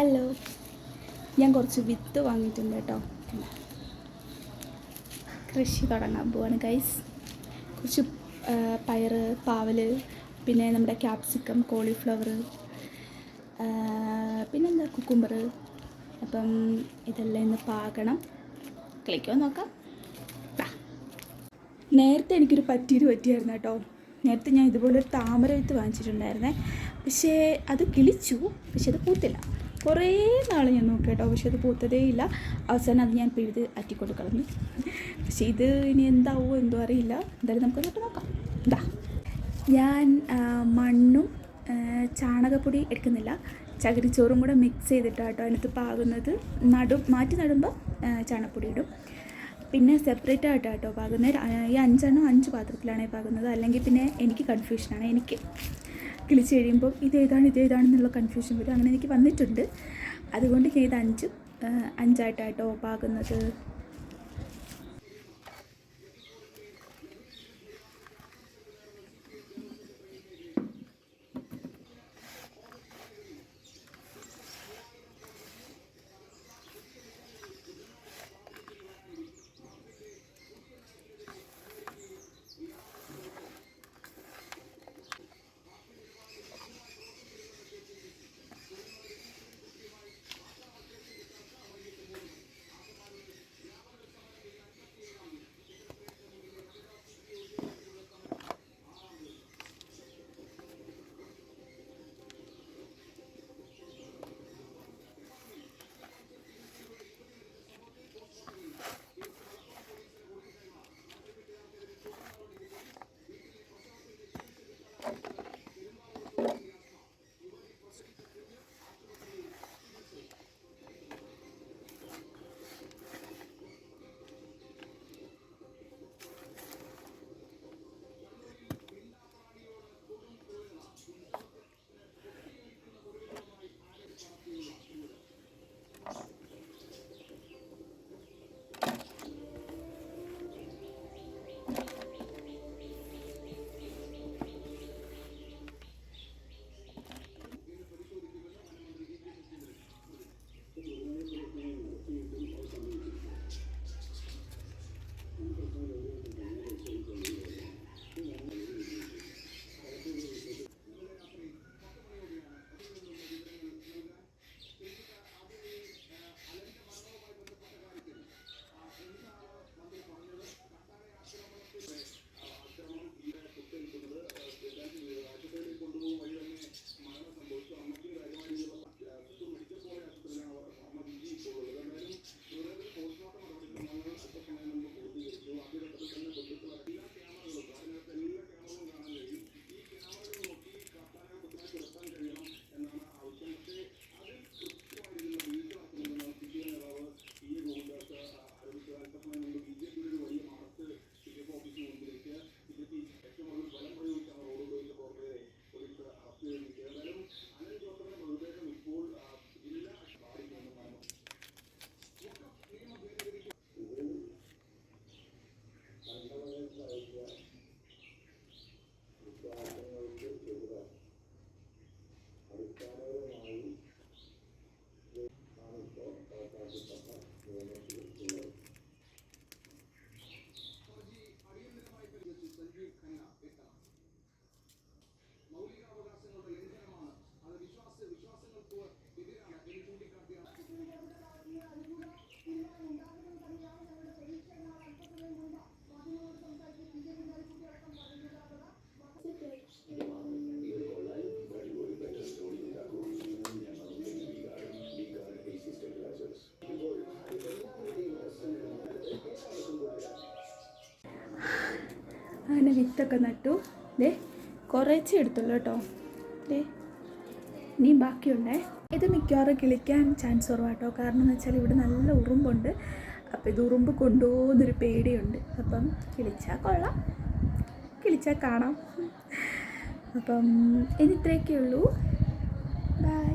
Hello, ഞാൻ കുറച്ച് വിത്ത് വാങ്ങിയിട്ടുണ്ട് കേട്ടോ. കൃഷി തുടങ്ങാൻ പോവാണ് ഗൈസ്. കുറച്ച് പയർ, പാവൽ, പിന്നെ നമ്മുടെ ക്യാപ്സിക്കം, കോളിഫ്ലവർ, പിന്നെന്താ കുക്കുംബർ. അപ്പം ഇതെല്ലാം ഇന്ന് പാകണം. കിളിക്കോ നോക്കാം. നേരത്തെ എനിക്കൊരു പറ്റിയായിരുന്നു കേട്ടോ. നേരത്തെ ഞാൻ ഇതുപോലെ താമര വിത്ത് വാങ്ങിച്ചിട്ടുണ്ടായിരുന്നേ. പക്ഷേ അത് കിളിച്ചു, പക്ഷെ അത് പൂത്തില്ല. കുറേ നാൾ ഞാൻ നോക്കി കേട്ടോ, പക്ഷെ അത് പൂത്തതേ ഇല്ല. അവസാനം അത് ഞാൻ പിഴുത് അറ്റിക്കൊണ്ട് കളഞ്ഞു. പക്ഷേ ഇത് ഇനി എന്താവോ എന്തോ അറിയില്ല. എന്തായാലും നമുക്ക് തൊട്ട് നോക്കാം. എന്താ, ഞാൻ മണ്ണും ചാണകപ്പൊടി എടുക്കുന്നില്ല, ചകിരിച്ചോറും കൂടെ മിക്സ് ചെയ്തിട്ടാണ് കേട്ടോ അതിനകത്ത് പാകുന്നത്. മാറ്റി നടുമ്പോൾ ചാണകപ്പൊടി ഇടും. പിന്നെ സെപ്പറേറ്റ് ആയിട്ടാണ് കേട്ടോ പാകുന്നത്. ഈ 5 പാത്രത്തിലാണ് പാകുന്നത്. അല്ലെങ്കിൽ പിന്നെ എനിക്ക് കൺഫ്യൂഷനാണ്. എനിക്ക് കിളിച്ച് കഴിയുമ്പോൾ ഇതേതാണെന്നുള്ള കൺഫ്യൂഷൻ വരും. അങ്ങനെ എനിക്ക് വന്നിട്ടുണ്ട്. അതുകൊണ്ട് ഞാൻ ഇത് 5 പാകുന്നത്. അങ്ങനെ വിത്തൊക്കെ നട്ടു. കുറച്ചേ എടുത്തുള്ളൂ കേട്ടോ. ഇനിയും ബാക്കിയുണ്ടേ. ഇത് മിക്കവാറും കിളിക്കാൻ ചാൻസ് കുറവാട്ടോ. കാരണം എന്ന് വെച്ചാൽ ഇവിടെ നല്ല ഉറുമ്പുണ്ട്. അപ്പോൾ ഇത് ഉറുമ്പ് കൊണ്ടുപോകുന്നൊരു പേടിയുണ്ട്. അപ്പം കിളിച്ചാൽ കൊള്ളാം, കിളിച്ചാൽ കാണാം. അപ്പം ഇനി ഇത്രയൊക്കെ ഉള്ളൂ. ബൈ.